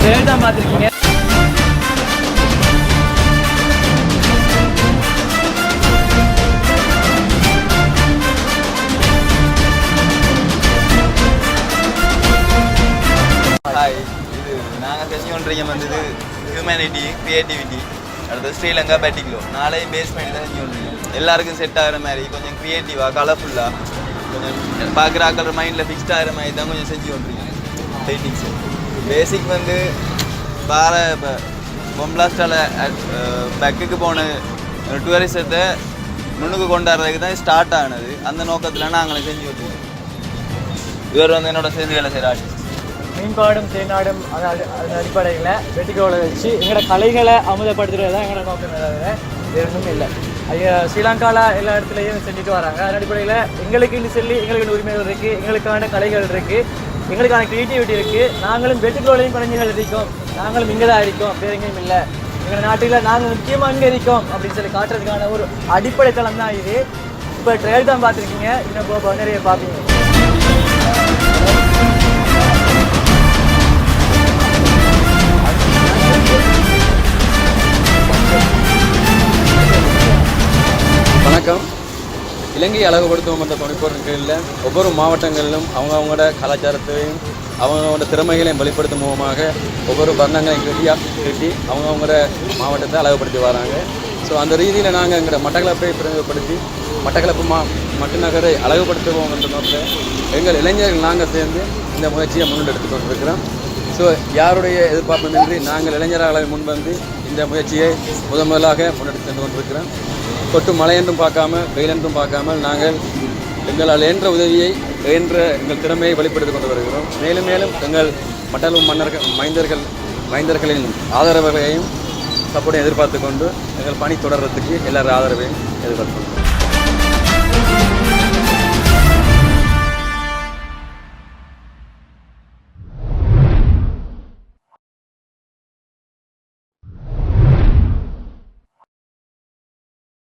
Trail தான் பார்த்துருக்கீங்க. Hi, இது நாங்கள் செஞ்சு கொண்டிருக்க வந்தது ஹியூமனிட்டி, க்ரியேட்டிவிட்டி, அடுத்து ஸ்ரீலங்கா பேட்டிக்லோ. நாளை பேஸ் பண்ணி தான் செஞ்சு கொண்டிருக்கோம். எல்லாருக்கும் செட் ஆகிற மாதிரி கொஞ்சம் க்ரியேட்டிவாக, கலர்ஃபுல்லாக, கொஞ்சம் பார்க்குறாக்கள் மைண்டில் ஃபிக்ஸ்ட் ஆகிற மாதிரி தான் கொஞ்சம் செஞ்சு கொண்டிருக்கேன் பெயிண்டிங்ஸு. பேசிக் வந்து பாறை இப்போ பொம்பளாஸ்டால் பேக்குக்கு போன டூரிசத்தை முன்னுக்கு கொண்டாடுறதுக்கு தான் ஸ்டார்ட் ஆனது. அந்த நோக்கத்தில் நாங்களும் செஞ்சு கொண்டிருக்கோம். இவர் வந்து என்னோட சேர்ந்து வேலை செய்கிற ஆர்டிஸ்ட். மீன்பாடும் தேனாடும் அதன் அடிப்படையில் வெட்டிக்கோளை வச்சு எங்களோட கலைகளை அமுதப்படுத்துறது தான் எங்களோட நோக்கம். தவிர வேறு ஒன்றும் இல்லை. ஸ்ரீலங்காவில் எல்லா இடத்துலையும் செஞ்சுட்டு வராங்க. அதன் அடிப்படையில் எங்களுக்குன்னு சொல்லி எங்களுக்கு உரிமைகள் இருக்குது, எங்களுக்கான கலைகள் இருக்குது, எங்களுக்கான க்ரியேட்டிவிட்டி இருக்குது. நாங்களும் வெட்டிக்கோளையும் குழந்தைகள் இருக்கோம், நாங்களும் இங்கே தான் இருக்கோம், வேறு எங்கேயும் இல்லை. எங்கள் நாட்டில் நாங்கள் முக்கியமாக இங்கே இருக்கோம் அப்படின்னு சொல்லி காட்டுறதுக்கான ஒரு அடிப்படை தளம் தான் இது. இப்போ ட்ரெயில் தான் பார்த்துருக்கீங்க, இன்னும் போக நிறைய பார்ப்பீங்க. வணக்கம். இலங்கை அழகுபடுத்துவோம் என்ற துணைப்பொருள் கீழில் ஒவ்வொரு மாவட்டங்களிலும் அவங்களோட கலாச்சாரத்தையும் அவங்களோட திறமைகளையும் வெளிப்படுத்தும் மூலமாக ஒவ்வொரு வர்ணங்களையும் கட்டி அவங்களோட மாவட்டத்தை அழகுபடுத்தி வராங்க. ஸோ அந்த ரீதியில் நாங்கள் எங்களோட மட்டக்களப்பை பிரதிநிதிப்படுத்தி மட்டக்களப்பு மட்டு நகரை அழகுபடுத்துவோம் என்ற நோக்கில் எங்கள் இளைஞர்கள் நாங்கள் சேர்ந்து இந்த முயற்சியை முன்னெடுத்து கொண்டிருக்கிறோம். ஸோ யாருடைய எதிர்பார்ப்புமின்றி நாங்கள் இளைஞர்களை முன்வந்து இந்த முயற்சியை முதலாக முன்னெடுத்து சென்று கொண்டிருக்கிறோம். தொட்டு மழை என்றும் பார்க்காம வெயில் என்றும் பார்க்காமல் நாங்கள் எங்களால் என்ற உதவியை என்ற எங்கள் திறமையை வெளிப்படுத்தி கொண்டு வருகிறோம். மேலும் மேலும் எங்கள் மட்டக்களப்பு மைந்தர்களின் ஆதரவையும் சப்போர்ட்டையும் எதிர்பார்த்து கொண்டு எங்கள் பணி தொடர்றதுக்கு எல்லாரும் ஆதரவையும் எதிர்பார்த்து கொண்டோம்.